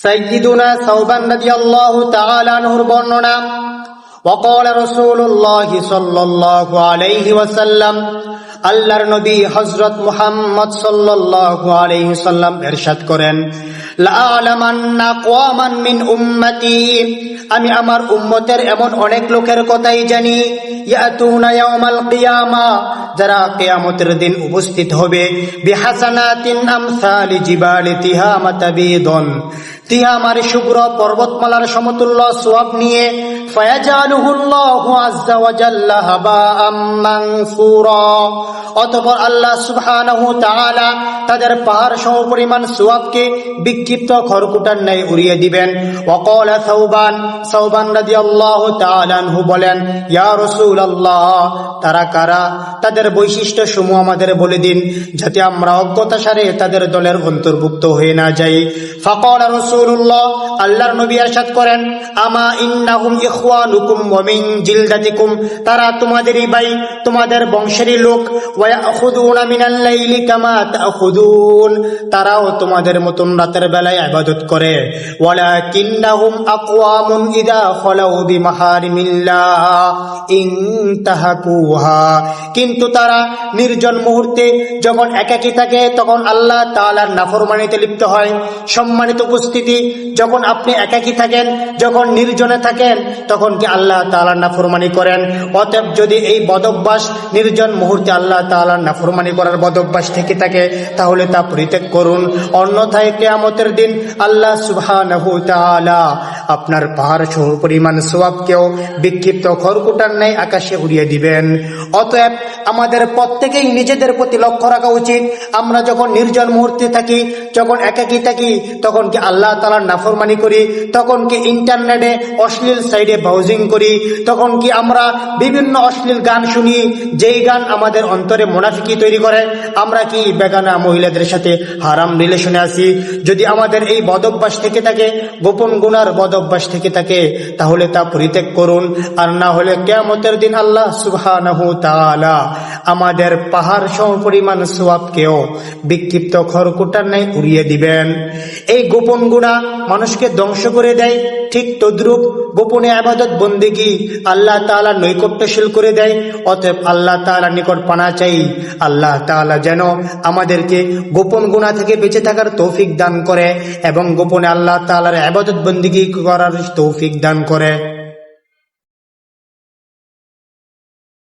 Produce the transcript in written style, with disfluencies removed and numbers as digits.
সাইয়্যিদুনা সাওবান রাদিয়াল্লাহু তাআলা আনহুর বর্ণনা, ওয়াকাল রাসূলুল্লাহ সাল্লাল্লাহু আলাইহি ওয়াসাল্লাম, আল্লাহর নবী হযরত মুহাম্মদ সাল্লাল্লাহু আলাইহি ওয়াসাল্লাম ইরশাদ করেন, লা আলামান্না আকওয়ামান মিন উম্মতি, আমি আমার উম্মতের এমন অনেক লোকের কথাই জানি, ইয়াতুনা ইয়াউমাল কিয়ামা, যারা কিয়ামতের দিন উপস্থিত হবে, বিহাসানাতিন আমসালি জিবালি তিহামা তাবিদুন, তিহামার শুভ্র পর্বতমালার সমতুল্য সওয়াব নিয়ে, ফায়াজালুহুল্লাহু আযজা ওয়া জাল্লা হাবাআম মানসুরা, অতঃপর আল্লাহ সুবহানাহু ওয়া তাআলা তাদের পাহাড় সমপরিমাণ সওয়াবকে বিক্ষিপ্ত খড়কুটার ন্যায় উড়িয়ে দিবেন। ওয়াকালা সাওবান রাদিয়াল্লাহু তাআলা আনহু বলেন, ইয়া রাসূলুল্লাহ, তারা কারা? তাদের বৈশিষ্ট্য সমূহ আমাদের বলে দিন, যাতে আমরা অজ্ঞতাসারে তাদের দলের অন্তর্ভুক্ত হয়ে না যাই। ফাকালা রাসূলুল্লাহ, আল্লাহর নবী ইরশাদ করেন, আমা ইন্নাহুম ইখওয়ানুকুম ওয়া মিন জিলদাতিকুম, তারা তোমাদেরই ভাই, তোমাদের বংশেরই লোক। ওয়া ইয়াখুদুনা মিনাল লাইলি কামা তাখুদুন, তারাও তোমাদের মতন রাতের বেলায় ইবাদত করে। ওয়ালাকিন্নাহুম আকওয়ামুন ইযা খালাউ বিমাহারিমিল্লাহ ইনতাহাকুহা, কিন্তু তারা নির্জন মুহূর্তে যখন একাকী থাকে তখন আল্লাহ তাআলার নাফরমানিতে লিপ্ত হয়। সম্মানিত উপস্থিতি, যখন আপনি একাকী থাকেন, যখন নির্জনে থাকেন, তখন কি আল্লাহ তাআলার নাফরমানি করেন? অতএব যদি এই বদভ্যাস নির্জন মুহূর্তে আল্লাহ তাআলার নাফরমানি করার বদভ্যাস থেকে থাকে, তাহলে তা পরিত্যাগ করুন, অন্যথায় কিয়ামতের দিন আল্লাহ সুবহানাহু ওয়া তাআলা আপনার পাহাড় সম পরিমাণ সওয়াবকেও বিক্ষিপ্ত খড়কুটার ন্যায় আকাশে উড়িয়ে দিবেন। অতএব আমাদের প্রত্যেকেই নিজেদের প্রতি লক্ষ্য রাখা উচিত, আমরা যখন নির্জন মুহূর্তে থাকি, যখন একাকী থাকি, তখন কি আল্লাহ তাআলার নাফরমানি করি? তখন কি ইন্টারনেটে অশ্লীল সাইডে ব্রাউজিং করি? তখন কি আমরা বিভিন্ন অশ্লীল গান শুনি, যেই গান আমাদের অন্তরে মুনাফিকি তৈরি করে? আমরা কি বেগানা মহিলাদের সাথে হারাম রিলেশনে আছি? যদি আমাদের এই বদভ্যাস থেকে থাকে, গোপন গুনার বদভ্যাস থেকে থাকে, তাহলে তা পরিত্যাগ করুন, আর না হলে কিয়ামতের দিন আল্লাহ সুবহানাহু ওয়া তাআলা আমাদের পাহাড় সমপরিমাণ সওয়াবকেও বিক্ষিপ্ত খড়কুটার ন্যায় উড়িয়ে দিবেন। এই গোপন গুনাহ মানুষকে ধ্বংস করে দেয়, ঠিক তদ্রূপ গোপনে ইবাদত বন্দেগী আল্লাহ তাআলা নৈকট্যশীল করে দেয়। অতএব আল্লাহ তাআলার নিকট পানা চাই, আল্লাহ তাআলা যেন আমাদেরকে গোপন গুনাহ থেকে বেঁচে থাকার তৌফিক দান করে এবং গোপনে আল্লাহ তাআলার ইবাদত বন্দেগী করার তৌফিক দান করে।